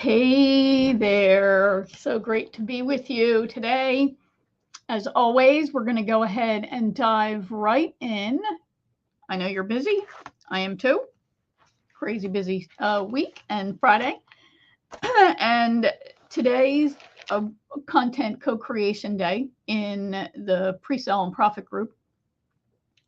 Hey there. So great to be with you today. As always, we're going to go ahead and dive right in. I know you're busy. I am too. Crazy busy week and Friday. And today's a content co creation day in the pre sale and profit group.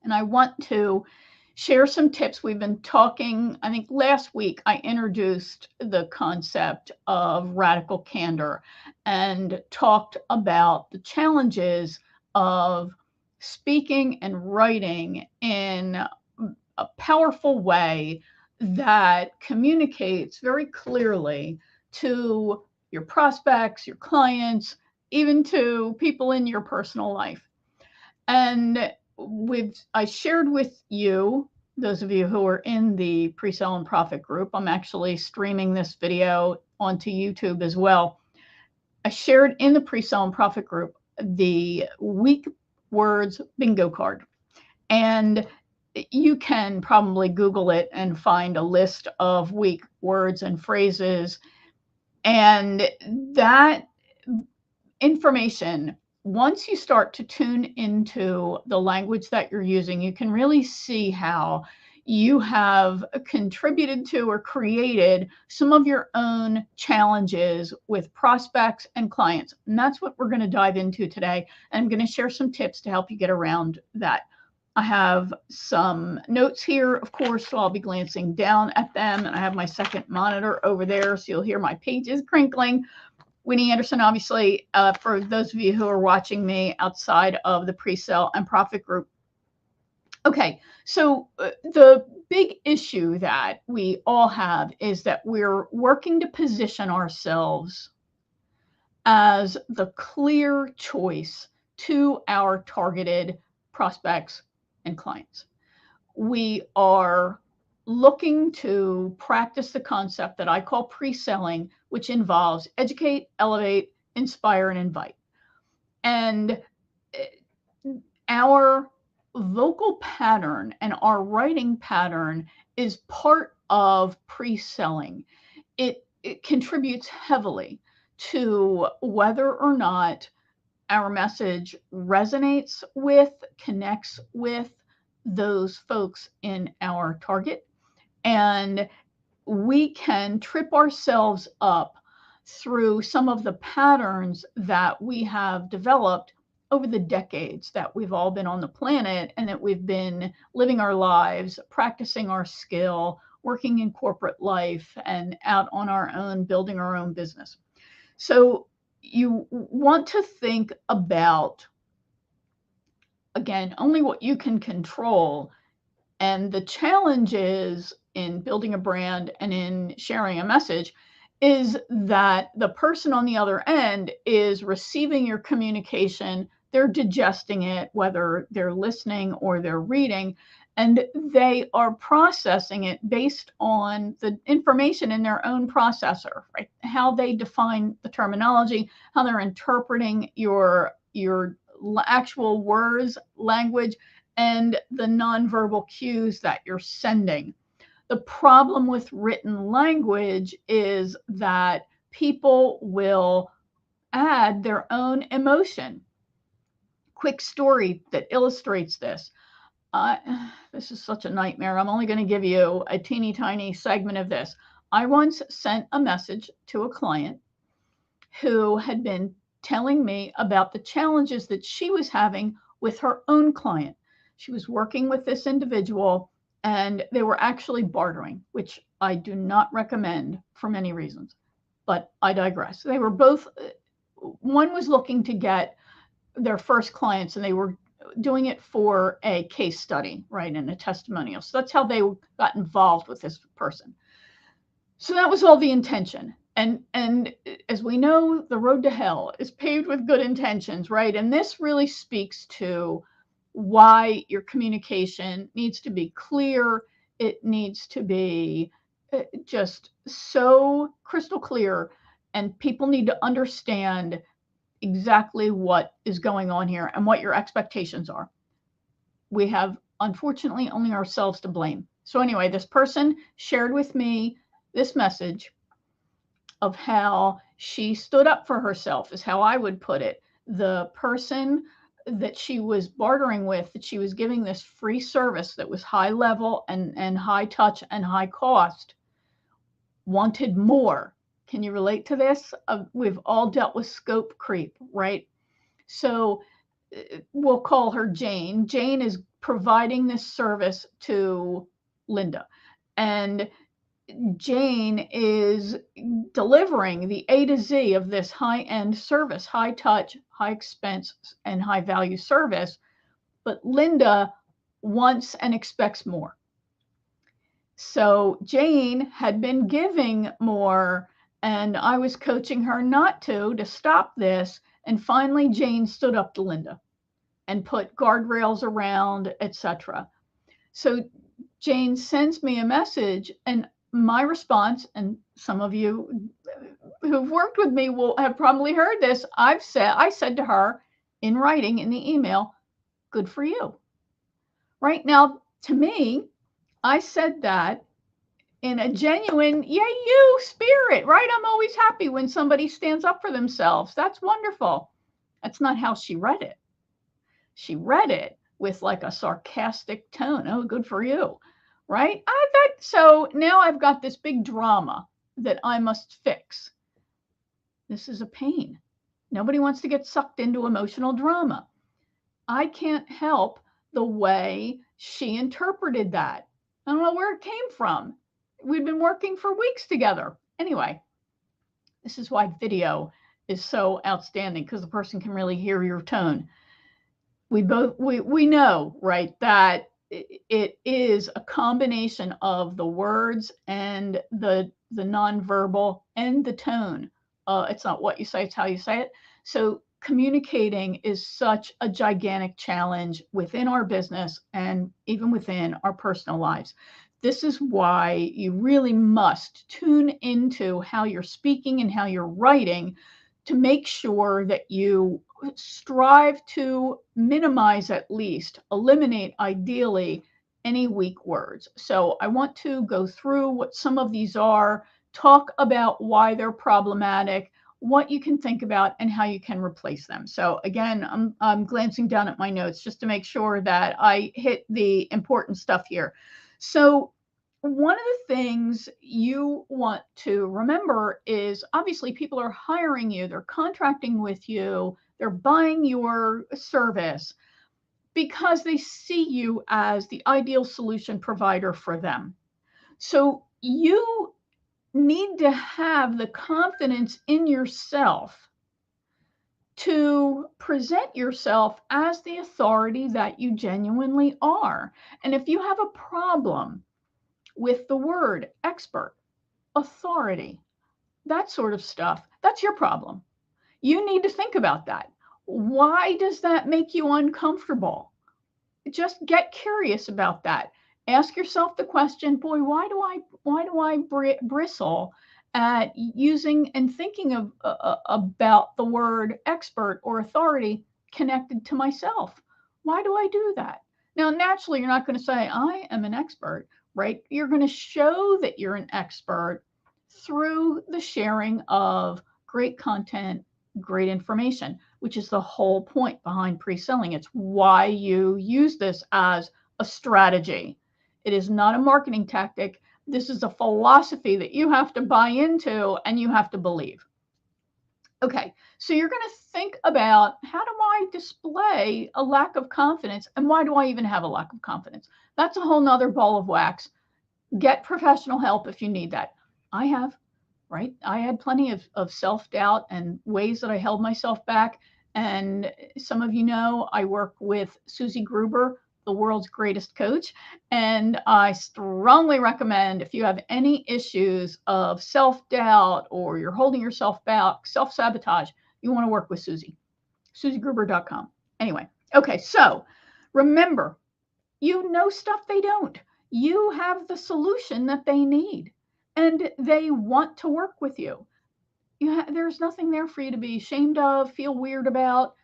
And I want to share some tips. We've been talking, I think last week I introduced the concept of radical candor and talked about the challenges of speaking and writing in a powerful way that communicates very clearly to your prospects, your clients, even to people in your personal life. And I shared with you, those of you who are in the pre-sale and profit group, I'm actually streaming this video onto YouTube as well. I shared in the pre-sale and profit group the weak words bingo card. And you can probably Google it and find a list of weak words and phrases. And that information, once you start to tune into the language that you're using, you can really see how you have contributed to or created some of your own challenges with prospects and clients. And that's what we're going to dive into today. And I'm going to share some tips to help you get around that. I have some notes here, of course, so I'll be glancing down at them. And I have my second monitor over there, so you'll hear my pages crinkling. Winnie Anderson, obviously, for those of you who are watching me outside of the pre-sale and profit group. Okay, so the big issue that we all have is that we're working to position ourselves as the clear choice to our targeted prospects and clients. We are looking to practice the concept that I call pre-selling, which involves educate, elevate, inspire, and invite. And our vocal pattern and our writing pattern is part of pre-selling. It contributes heavily to whether or not our message resonates with, connects with those folks in our target. And we can trip ourselves up through some of the patterns that we have developed over the decades that we've all been on the planet and that we've been living our lives, practicing our skill, working in corporate life, and out on our own, building our own business. So you want to think about, again, only what you can control. And the challenge is in building a brand and in sharing a message is that the person on the other end is receiving your communication, they're digesting it, whether they're listening or they're reading, and they are processing it based on the information in their own processor, right? How they define the terminology, how they're interpreting your actual words, language, and the nonverbal cues that you're sending. The problem with written language is that people will add their own emotion. Quick story that illustrates this. This is such a nightmare. I'm only going to give you a teeny tiny segment of this. I once sent a message to a client who had been telling me about the challenges that she was having with her own client. She was working with this individual and they were actually bartering, which I do not recommend for many reasons, but I digress. They were both, one was looking to get their first clients and they were doing it for a case study, right, and a testimonial. So that's how they got involved with this person. So that was all the intention. And as we know, the road to hell is paved with good intentions, right? And this really speaks to why your communication needs to be clear. It needs to be just so crystal clear, and people need to understand exactly what is going on here and what your expectations are. We have, unfortunately, only ourselves to blame. So anyway, this person shared with me this message. of how she stood up for herself, is how I would put it. The person that she was bartering with, that she was giving this free service that was high level and high touch and high cost, wanted more. Can you relate to this? We've all dealt with scope creep, right? So we'll call her Jane. Jane is providing this service to Linda, and Jane is delivering the A to Z of this high-end service, high touch, high expense, and high value service. But Linda wants and expects more. So Jane had been giving more, and I was coaching her not to stop this. And finally, Jane stood up to Linda and put guardrails around, etc. So Jane sends me a message, and my response, and some of you who've worked with me will have probably heard this. I said to her in writing in the email, "Good for you." Right now, to me, I said that in a genuine, yeah, you spirit, right? I'm always happy when somebody stands up for themselves. That's wonderful. That's not how she read it. She read it with like a sarcastic tone. Oh, good for you, right? So now I've got this big drama that I must fix. This is a pain. Nobody wants to get sucked into emotional drama. I can't help the way she interpreted that. I don't know where it came from. We've been working for weeks together. Anyway, this is why video is so outstanding, because the person can really hear your tone. We know, right, that it is a combination of the words and the nonverbal and the tone. It's not what you say, it's how you say it. So communicating is such a gigantic challenge within our business and even within our personal lives. This is why you really must tune into how you're speaking and how you're writing to make sure that you strive to minimize, at least eliminate ideally, any weak words. So I want to go through what some of these are, talk about why they're problematic, what you can think about, and how you can replace them. So again, I'm glancing down at my notes just to make sure that I hit the important stuff here. So one of the things you want to remember is, obviously people are hiring you, they're contracting with you, they're buying your service because they see you as the ideal solution provider for them. So you need to have the confidence in yourself to present yourself as the authority that you genuinely are. And if you have a problem with the word expert, authority, that sort of stuff, that's your problem. You need to think about that. Why does that make you uncomfortable? Just get curious about that. Ask yourself the question, boy, why do I bristle at using and thinking of about the word expert or authority connected to myself? Why do I do that? Now, naturally, you're not going to say I am an expert, right? You're going to show that you're an expert through the sharing of great content, great information, which is the whole point behind pre-selling. It's why you use this as a strategy. It is not a marketing tactic. This is a philosophy that you have to buy into and you have to believe. Okay, so you're going to think about, how do I display a lack of confidence, and why do I even have a lack of confidence? That's a whole nother ball of wax. Get professional help if you need that. I have, right? I had plenty of self-doubt and ways that I held myself back. And some of you know, I work with Susie Gruber, the world's greatest coach. And I strongly recommend, if you have any issues of self-doubt or you're holding yourself back, self-sabotage, you want to work with Susie. SusieGruber.com. Anyway, okay, so remember, you know stuff they don't. You have the solution that they need, and they want to work with you. There's nothing there for you to be ashamed of, feel weird about.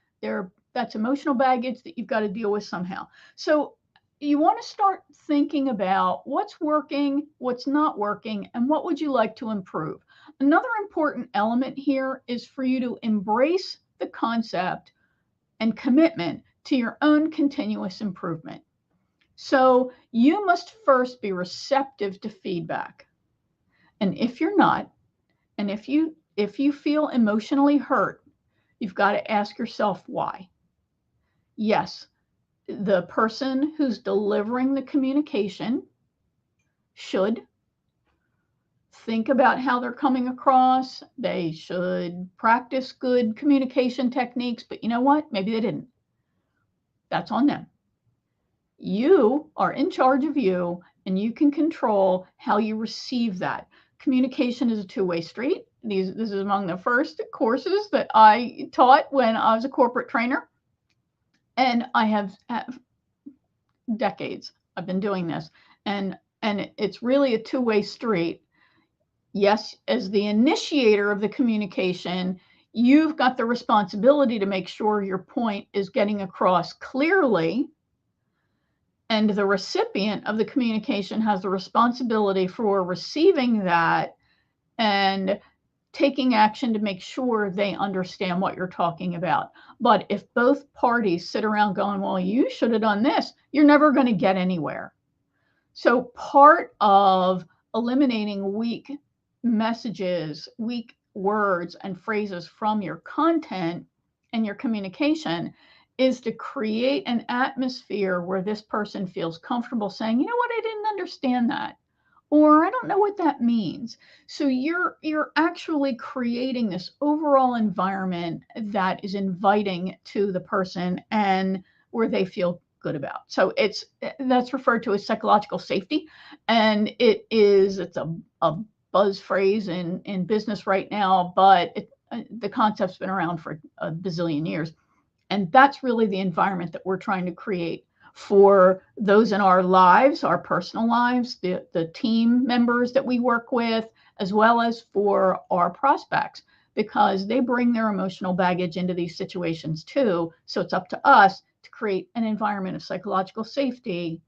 That's emotional baggage that you've got to deal with somehow. So you want to start thinking about what's working, what's not working, and what would you like to improve. Another important element here is for you to embrace the concept and commitment to your own continuous improvement. So you must first be receptive to feedback. And if you're not, and if you feel emotionally hurt, you've got to ask yourself why. Yes, the person who's delivering the communication should think about how they're coming across. They should practice good communication techniques, but you know what? Maybe they didn't. That's on them. You are in charge of you, and you can control how you receive that. Communication is a two-way street. This is among the first courses that I taught when I was a corporate trainer. And I have decades I've been doing this. And it's really a two-way street. Yes, as the initiator of the communication, you've got the responsibility to make sure your point is getting across clearly. And the recipient of the communication has the responsibility for receiving that and taking action to make sure they understand what you're talking about. But if both parties sit around going, well, you should have done this, you're never going to get anywhere. So part of eliminating weak messages, weak words and phrases from your content and your communication is to create an atmosphere where this person feels comfortable saying, you know what, I didn't understand that, or I don't know what that means. So you're actually creating this overall environment that is inviting to the person and where they feel good about. So that's referred to as psychological safety, and it's a buzz phrase in business right now, but the concept's been around for a bazillion years. And that's really the environment that we're trying to create for those in our lives, our personal lives, the team members that we work with, as well as for our prospects, because they bring their emotional baggage into these situations too. So it's up to us to create an environment of psychological safety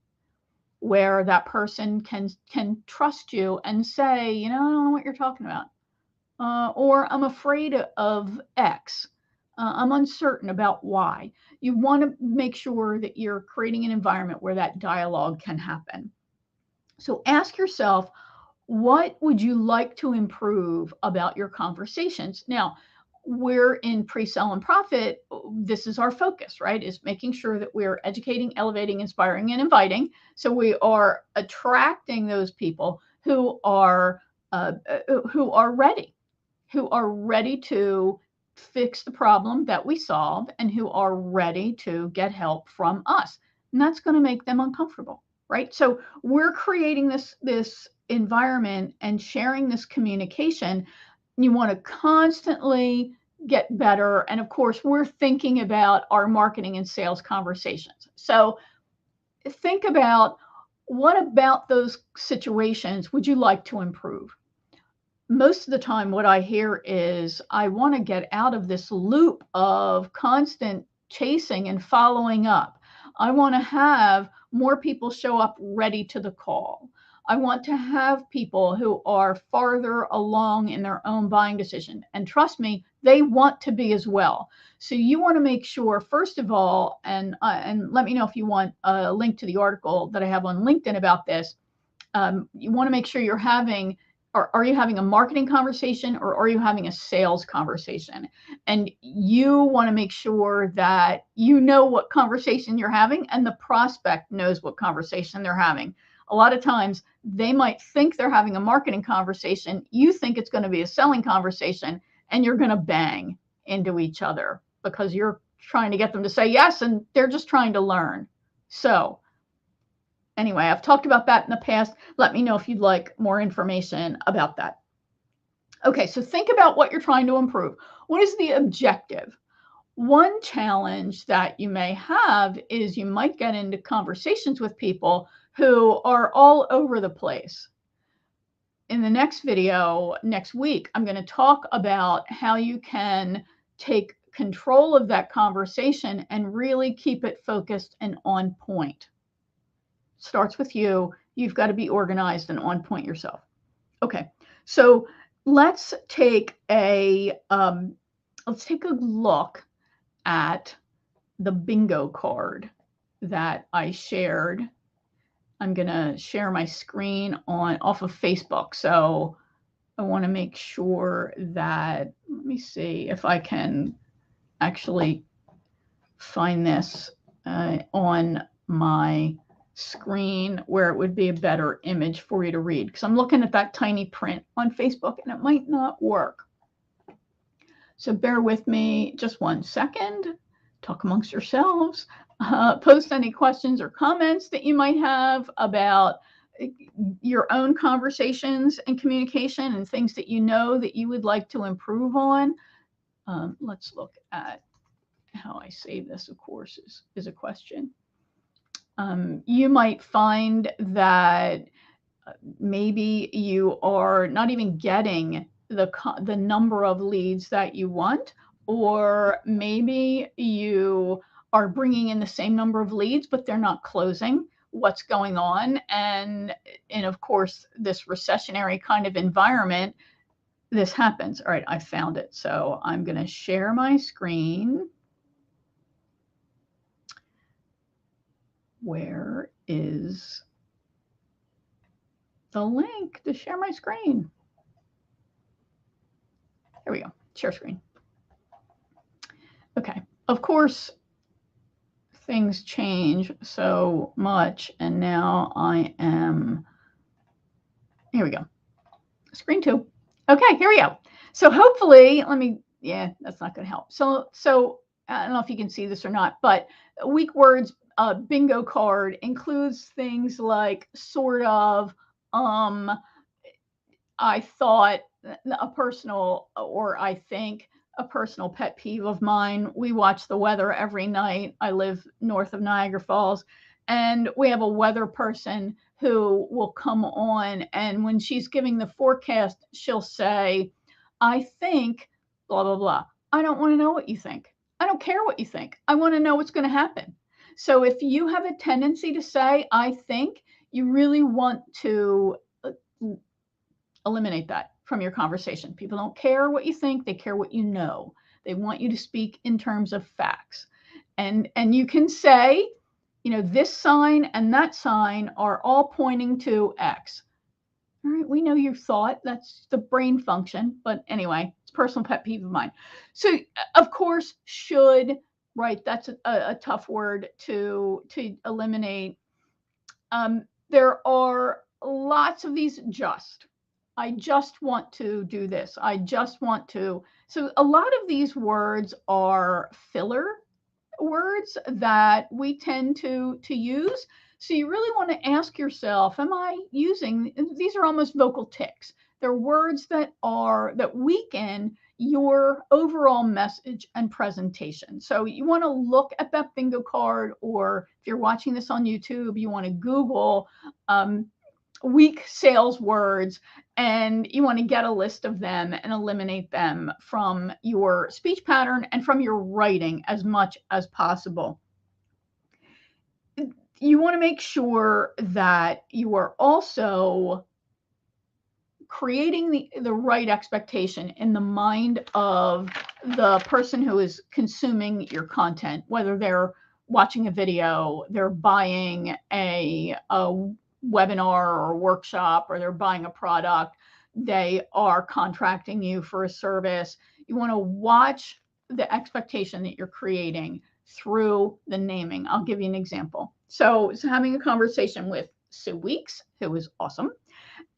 where that person can trust you and say, you know, I don't know what you're talking about. Or I'm afraid of X. I'm uncertain about why. You want to make sure that you're creating an environment where that dialogue can happen. So ask yourself, what would you like to improve about your conversations? Now, we're in pre-sell and profit. This is our focus, right? Is making sure that we're educating, elevating, inspiring, and inviting. So we are attracting those people who are ready, who are ready to fix the problem that we solve, and who are ready to get help from us. And that's going to make them uncomfortable, right? So we're creating this environment and sharing this communication. You want to constantly get better. And of course, we're thinking about our marketing and sales conversations. So think about, what about those situations would you like to improve? Most of the time, what I hear is, I want to get out of this loop of constant chasing and following up. I want to have more people show up ready to the call. I want to have people who are farther along in their own buying decision. And trust me, they want to be as well. So you want to make sure, first of all, and let me know if you want a link to the article that I have on LinkedIn about this. You want to make sure you're having, or are you having a marketing conversation, or are you having a sales conversation? And you want to make sure that you know what conversation you're having, and the prospect knows what conversation they're having. A lot of times they might think they're having a marketing conversation. You think it's going to be a selling conversation, and you're going to bang into each other because you're trying to get them to say yes, and they're just trying to learn. So anyway, I've talked about that in the past. Let me know if you'd like more information about that. Okay, so think about what you're trying to improve. What is the objective? One challenge that you may have is you might get into conversations with people who are all over the place. In the next video, next week, I'm going to talk about how you can take control of that conversation and really keep it focused and on point. starts with you. You've got to be organized and on point yourself. Okay, so let's take a look at the bingo card that I shared. I'm gonna share my screen off of Facebook. So I want to make sure that, let me see if I can actually find this on my screen where it would be a better image for you to read, because I'm looking at that tiny print on Facebook and it might not work. So bear with me just 1 second. Talk amongst yourselves. Post any questions or comments that you might have about your own conversations and communication and things that you know that you would like to improve on. Let's look at how I save this, of course, is a question. You might find that maybe you are not even getting the number of leads that you want, or maybe you are bringing in the same number of leads, but they're not closing. What's going on? And of course, this recessionary kind of environment, this happens. All right, I found it. So I'm going to share my screen. Where is the link to share my screen? There we go, share screen. Okay, of course, things change so much, and now I am, here we go, screen 2. Okay, here we go. So hopefully, yeah, that's not going to help. So I don't know if you can see this or not, but weak words bingo card includes things like sort of, I thought, a personal, or I think, a personal pet peeve of mine. We watch the weather every night. I live north of Niagara Falls, and we have a weather person who will come on, and when she's giving the forecast, she'll say, I think blah, blah, blah. I don't want to know what you think. I don't care what you think. I want to know what's going to happen. So if you have a tendency to say, I think, you really want to eliminate that from your conversation. People don't care what you think, they care what you know. They want you to speak in terms of facts. And you can say, this sign and that sign are all pointing to X. All right, we know your thought, that's the brain function, but anyway, it's a personal pet peeve of mine. So of course, should, right, that's a tough word to eliminate. There are lots of these just. I just want to do this. I just want to. So a lot of these words are filler words that we tend to use. So you really want to ask yourself, am I using, these are almost vocal tics. They're words that weaken your overall message and presentation. So you want to look at that bingo card, or if you're watching this on YouTube, you want to Google weak sales words, and you want to get a list of them and eliminate them from your speech pattern and from your writing as much as possible. You want to make sure that you are also creating the right expectation in the mind of the person who is consuming your content, whether they're watching a video, they're buying a webinar or a workshop, or they're buying a product, they are contracting you for a service. You want to watch the expectation that you're creating through the naming. I'll give you an example. So I was having a conversation with Sue Weeks, who is awesome,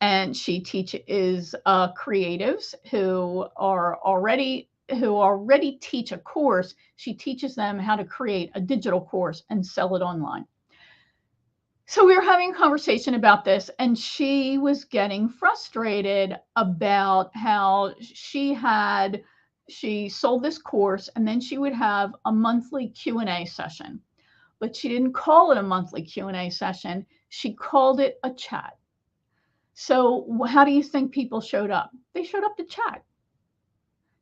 and she teaches creatives who already teach a course. She teaches them how to create a digital course and sell it online. So we were having a conversation about this, and she was getting frustrated about how she sold this course, and then she would have a monthly Q&A session, but she didn't call it a monthly Q&A session. She called it a chat. So how do you think people showed up? They showed up to chat.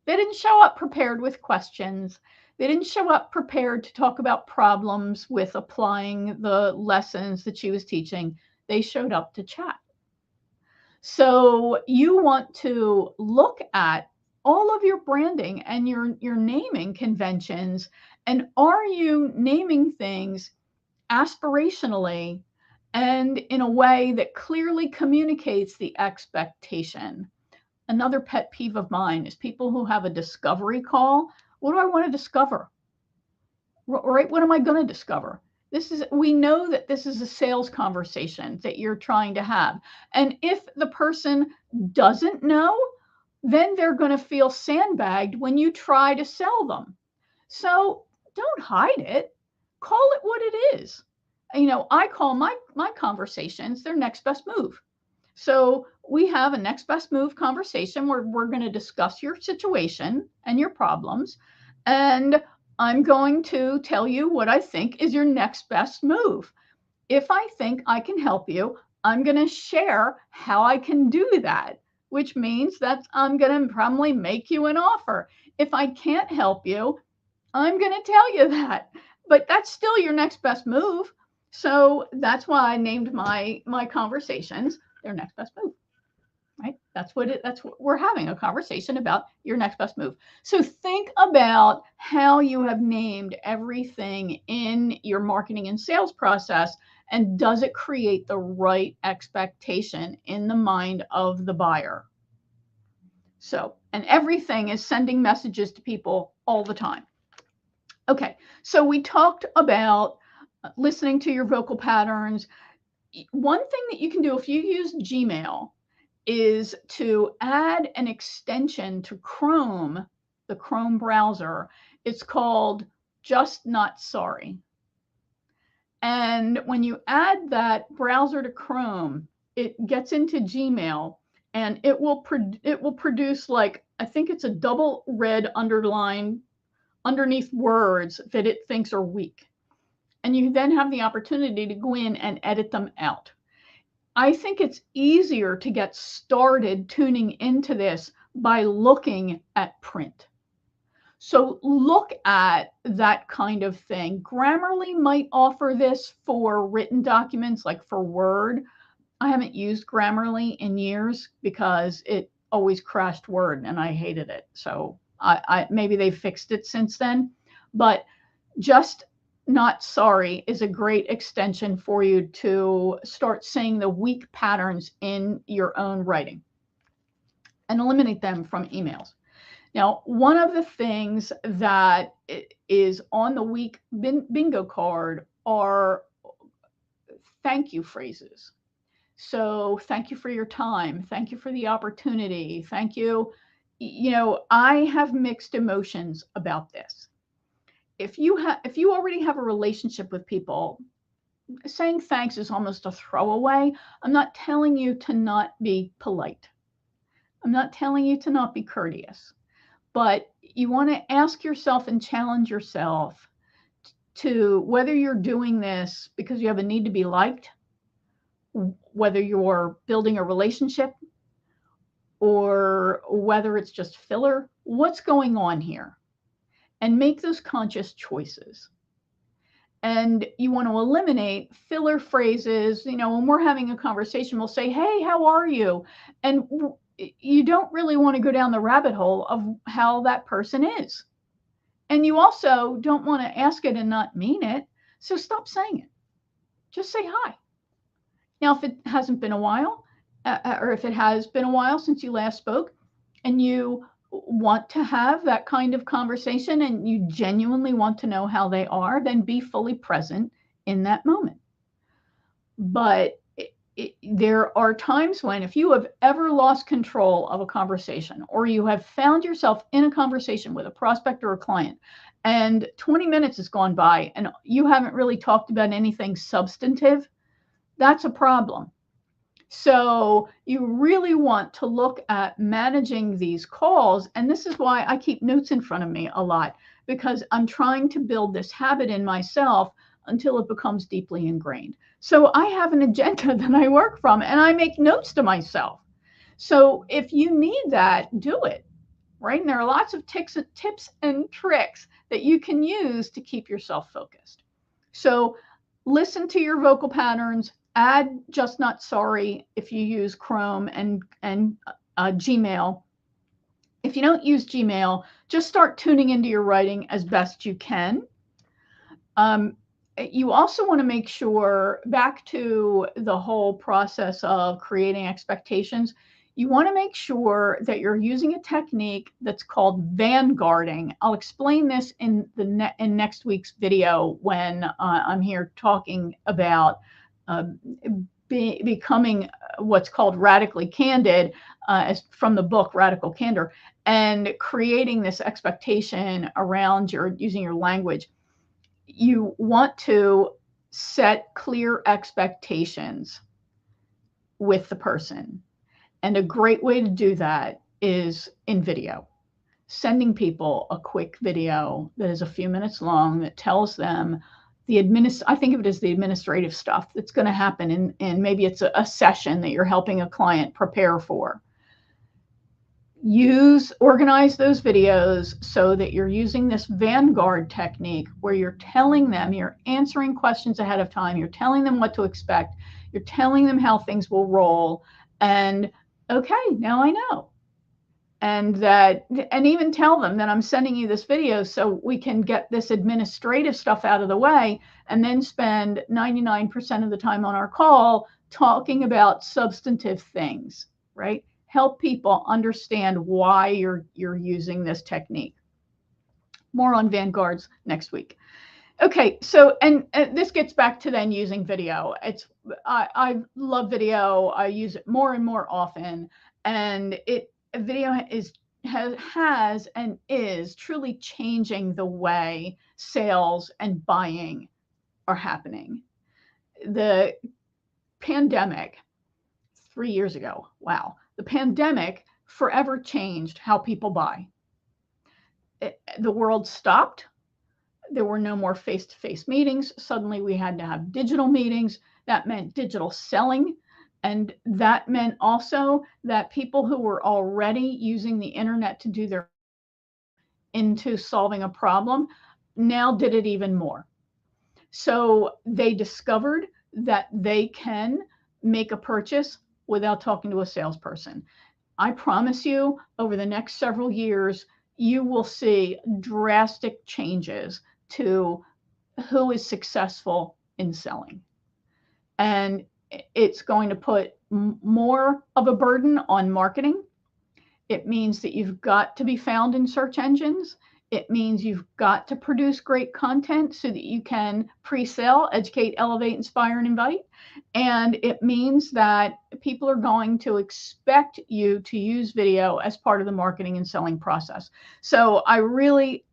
They didn't show up prepared with questions. They didn't show up prepared to talk about problems with applying the lessons that she was teaching. They showed up to chat. So you want to look at all of your branding and your naming conventions, and are you naming things aspirationally and in a way that clearly communicates the expectation? Another pet peeve of mine is people who have a discovery call. What do I want to discover? Right? What am I going to discover? We know that this is a sales conversation that you're trying to have. And if the person doesn't know, then they're going to feel sandbagged when you try to sell them. So don't hide it. Call it what it is. I call my conversations their next best move. So we have a next best move conversation where we're going to discuss your situation and your problems. And I'm going to tell you what I think is your next best move. If I think I can help you, I'm going to share how I can do that, which means that I'm going to probably make you an offer. If I can't help you, I'm going to tell you that, but that's still your next best move. So that's why I named my conversations their next best move. Right? That's what we're having, a conversation about your next best move. So think about how you have named everything in your marketing and sales process, and does it create the right expectation in the mind of the buyer? So, and everything is sending messages to people all the time. Okay, so we talked about listening to your vocal patterns. One thing that you can do if you use Gmail is to add an extension to Chrome, the Chrome browser. It's called Just Not Sorry. And when you add that browser to Chrome, it gets into Gmail, and it will produce, like, I think it's a double red underline underneath words that it thinks are weak. And you then have the opportunity to go in and edit them out. I think it's easier to get started tuning into this by looking at print. So look at that kind of thing. Grammarly might offer this for written documents, like for Word. I haven't used Grammarly in years because it always crashed Word and I hated it. So I maybe they fixed it since then. But Just Not Sorry is a great extension for you to start seeing the weak patterns in your own writing and eliminate them from emails. Now, one of the things that is on the weak bingo card are thank you phrases. So thank you for your time. Thank you for the opportunity. Thank you. I have mixed emotions about this. If you already have a relationship with people, saying thanks is almost a throwaway. I'm not telling you to not be polite. I'm not telling you to not be courteous, but you want to ask yourself and challenge yourself to whether you're doing this because you have a need to be liked, whether you're building a relationship, or whether it's just filler. What's going on here? And make those conscious choices. And you want to eliminate filler phrases. When we're having a conversation, we'll say, hey, how are you? And you don't really want to go down the rabbit hole of how that person is. And you also don't want to ask it and not mean it. So stop saying it. Just say hi. Now, if it hasn't been a while, or if it has been a while since you last spoke, and you want to have that kind of conversation and you genuinely want to know how they are, then be fully present in that moment. But there are times when, if you have ever lost control of a conversation, or you have found yourself in a conversation with a prospect or a client, and 20 minutes has gone by and you haven't really talked about anything substantive, that's a problem. So you really want to look at managing these calls. And this is why I keep notes in front of me a lot, because I'm trying to build this habit in myself until it becomes deeply ingrained. So I have an agenda that I work from, and I make notes to myself. So if you need that, do it. right? And there are lots of tips and tricks that you can use to keep yourself focused. So listen to your vocal patterns, add just not sorry if you use Chrome and Gmail. If you don't use Gmail, just start tuning into your writing as best you can. You also want to make sure, back to the whole process of creating expectations, you want to make sure that you're using a technique that's called vanguarding. I'll explain this in next week's video when I'm here talking about becoming what's called radically candid, as from the book Radical Candor, and creating this expectation around using your language. You want to set clear expectations with the person. And a great way to do that is in video. Sending people a quick video that is a few minutes long that tells them I think of it as the administrative stuff that's going to happen in maybe it's a session that you're helping a client prepare for. Organize those videos so that you're using this vanguard technique where you're telling them, you're answering questions ahead of time, you're telling them what to expect, you're telling them how things will roll, and okay, now I know. And even tell them that I'm sending you this video so we can get this administrative stuff out of the way, and then spend 99% of the time on our call talking about substantive things, right? Help people understand why you're using this technique. More on vanguards next week. Okay, so and this gets back to then using video. I love video. I use it more and more often, and video has and is truly changing the way sales and buying are happening. The pandemic 3 years ago, wow. The pandemic forever changed how people buy. The world stopped. There were no more face-to-face meetings. Suddenly we had to have digital meetings. That meant digital selling. And that meant also that people who were already using the internet to do their into solving a problem now did it even more. So they discovered that they can make a purchase without talking to a salesperson. I promise you, over the next several years, you will see drastic changes to who is successful in selling. And it's going to put more of a burden on marketing. It means that you've got to be found in search engines. It means you've got to produce great content so that you can pre-sell, educate, elevate, inspire, and invite. And it means that people are going to expect you to use video as part of the marketing and selling process. So I really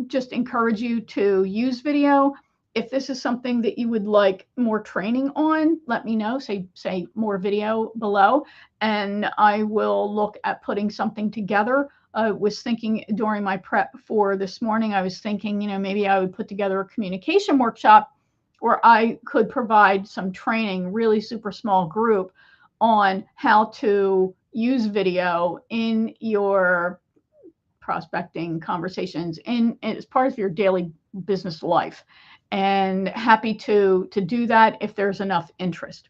just encourage you to use video. If this is something that you would like more training on, let me know, say more video below, and I will look at putting something together. I was thinking during my prep for this morning, I was thinking, maybe I would put together a communication workshop where I could provide some training, really super small group, on how to use video in your prospecting conversations as part of your daily business life. And happy to do that if there's enough interest.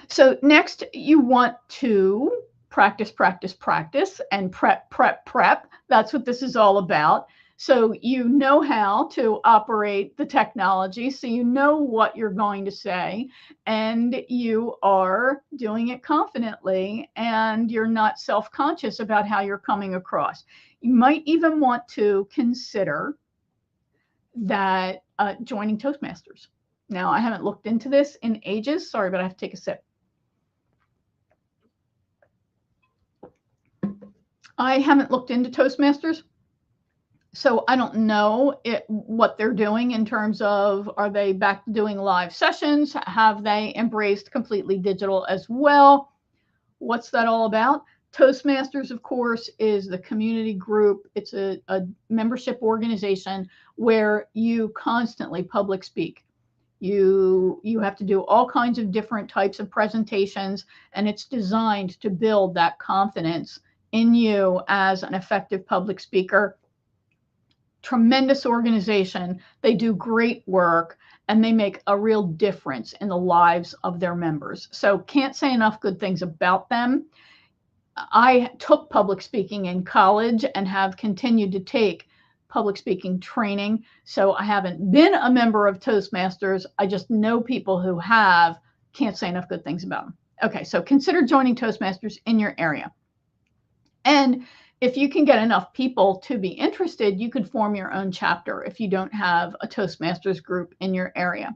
So next, you want to practice, practice, practice, and prep, prep, prep. That's what this is all about. So you know how to operate the technology, so you know what you're going to say, and you are doing it confidently, and you're not self-conscious about how you're coming across. You might even want to consider that joining Toastmasters. Now, I haven't looked into this in ages. Sorry, but I have to take a sip. I haven't looked into Toastmasters, so I don't know what they're doing in terms of, are they back to doing live sessions? Have they embraced completely digital as well? What's that all about? Toastmasters, of course, is the community group. It's a membership organization where you constantly public speak. You have to do all kinds of different types of presentations, and it's designed to build that confidence in you as an effective public speaker. Tremendous organization. They do great work and they make a real difference in the lives of their members. So can't say enough good things about them. I took public speaking in college and have continued to take public speaking training. So I haven't been a member of Toastmasters. I just know people who have. Can't say enough good things about them. Okay, so consider joining Toastmasters in your area. And if you can get enough people to be interested, you could form your own chapter if you don't have a Toastmasters group in your area.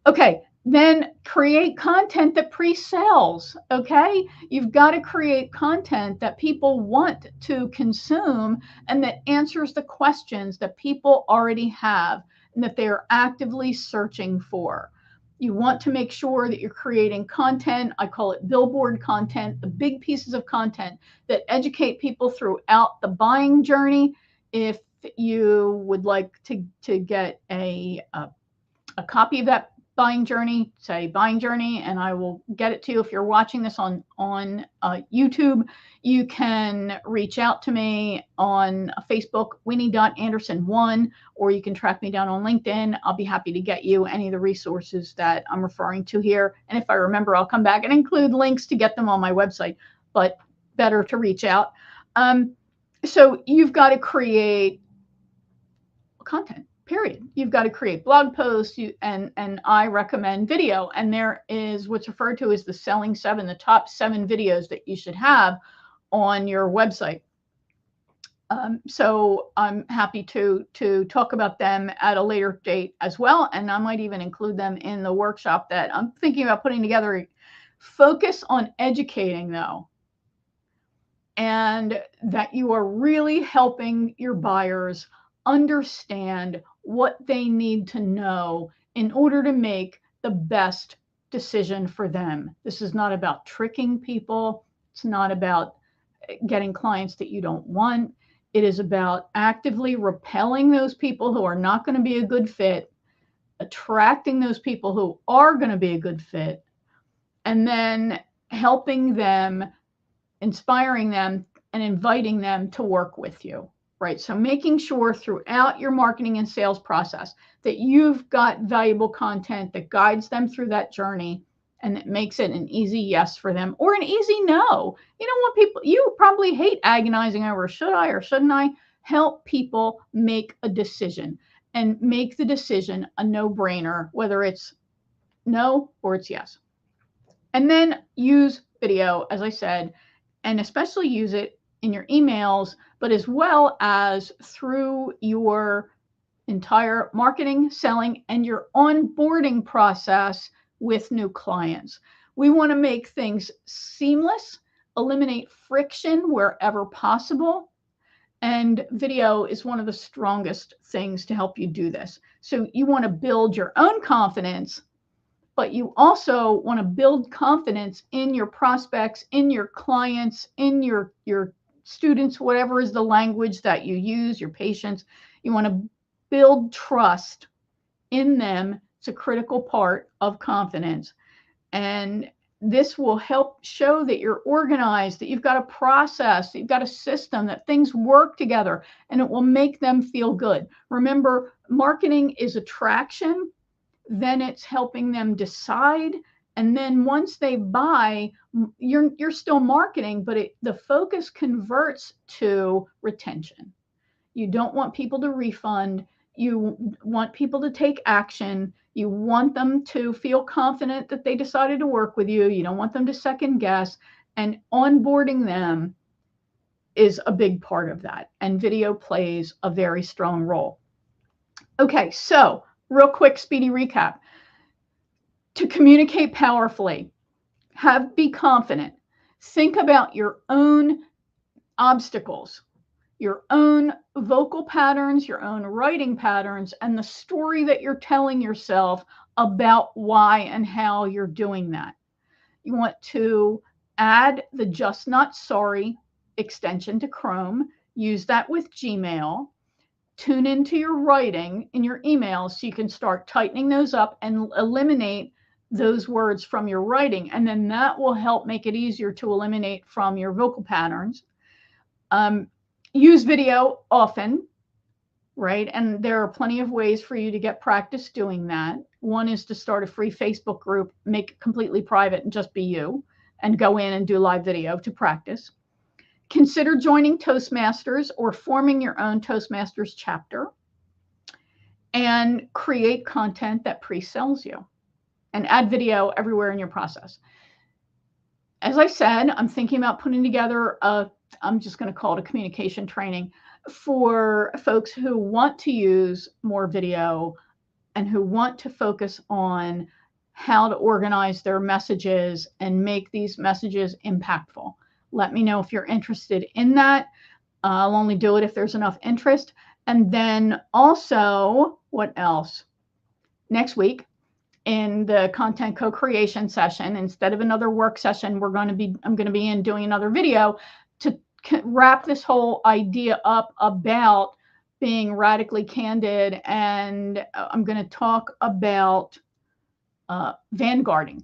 Okay, then create content that pre-sells, okay? You've got to create content that people want to consume and that answers the questions that people already have and that they are actively searching for. You want to make sure that you're creating content, I call it billboard content, the big pieces of content that educate people throughout the buying journey. If you would like to get a copy of that buying journey, say buying journey, and I will get it to you. If you're watching this on YouTube, you can reach out to me on Facebook, Winnie.Anderson1, or you can track me down on LinkedIn. I'll be happy to get you any of the resources that I'm referring to here. And if I remember, I'll come back and include links to get them on my website, but better to reach out. So you've got to create content. Period. You've got to create blog posts, and I recommend video. And there is what's referred to as the Selling 7, the top 7 videos that you should have on your website. So I'm happy to talk about them at a later date as well. And I might even include them in the workshop that I'm thinking about putting together. Focus on educating, though, and that you are really helping your buyers understand what they need to know in order to make the best decision for them. This is not about tricking people. It's not about getting clients that you don't want. It is about actively repelling those people who are not going to be a good fit, attracting those people who are going to be a good fit, and then helping them, inspiring them, and inviting them to work with you. Right. So making sure throughout your marketing and sales process that you've got valuable content that guides them through that journey and that makes it an easy yes for them or an easy no. You know what, people, you probably hate agonizing over should I or shouldn't I. Help people make a decision and make the decision a no-brainer, whether it's no or it's yes. And then use video, as I said, and especially use it in your emails, but as well as through your entire marketing, selling, and your onboarding process with new clients. We want to make things seamless, eliminate friction wherever possible. And video is one of the strongest things to help you do this. So you want to build your own confidence, but you also want to build confidence in your prospects, in your clients, in your students, whatever is the language that you use, your patients. You want to build trust in them. It's a critical part of confidence. And this will help show that you're organized, that you've got a process, that you've got a system, that things work together, and it will make them feel good. Remember, marketing is attraction, then it's helping them decide. And then once they buy, you're still marketing, but the focus converts to retention. You don't want people to refund. You want people to take action. You want them to feel confident that they decided to work with you. You don't want them to second guess. And onboarding them is a big part of that. And video plays a very strong role. Okay, so real quick, speedy recap. To communicate powerfully, be confident. Think about your own obstacles, your own vocal patterns, your own writing patterns, and the story that you're telling yourself about why and how you're doing that. You want to add the Just Not Sorry extension to Chrome. Use that with Gmail. Tune into your writing in your emails so you can start tightening those up and eliminate those words from your writing. And then that will help make it easier to eliminate from your vocal patterns. Use video often, right? And there are plenty of ways for you to get practice doing that. One is to start a free Facebook group, make it completely private and just be you, and go in and do live video to practice. Consider joining Toastmasters or forming your own Toastmasters chapter, and create content that pre-sells you, and add video everywhere in your process. As I said, I'm thinking about putting together I'm just going to call it a communication training for folks who want to use more video and who want to focus on how to organize their messages and make these messages impactful. Let me know if you're interested in that. I'll only do it if there's enough interest. And then also, what else? Next week, in the content co-creation session, instead of another work session, I'm going to be doing another video to wrap this whole idea up about being radically candid. And I'm going to talk about vanguarding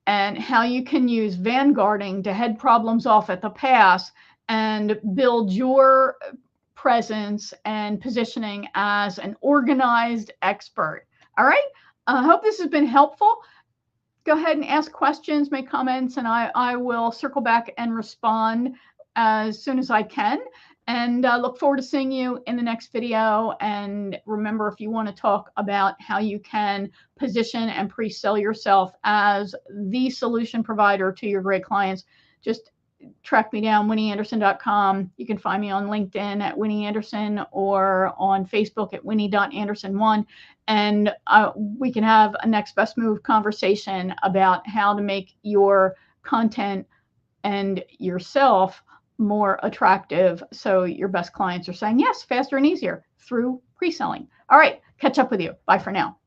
and how you can use vanguarding to head problems off at the pass and build your presence and positioning as an organized expert. All right. I hope this has been helpful. Go ahead and ask questions, make comments, and I will circle back and respond as soon as I can. And look forward to seeing you in the next video. And remember, if you want to talk about how you can position and pre-sell yourself as the solution provider to your great clients, just track me down, winnieanderson.com. You can find me on LinkedIn at Winnie Anderson or on Facebook at winnie.anderson1. And we can have a next best move conversation about how to make your content and yourself more attractive so your best clients are saying yes faster and easier through pre-selling. All right, catch up with you. Bye for now.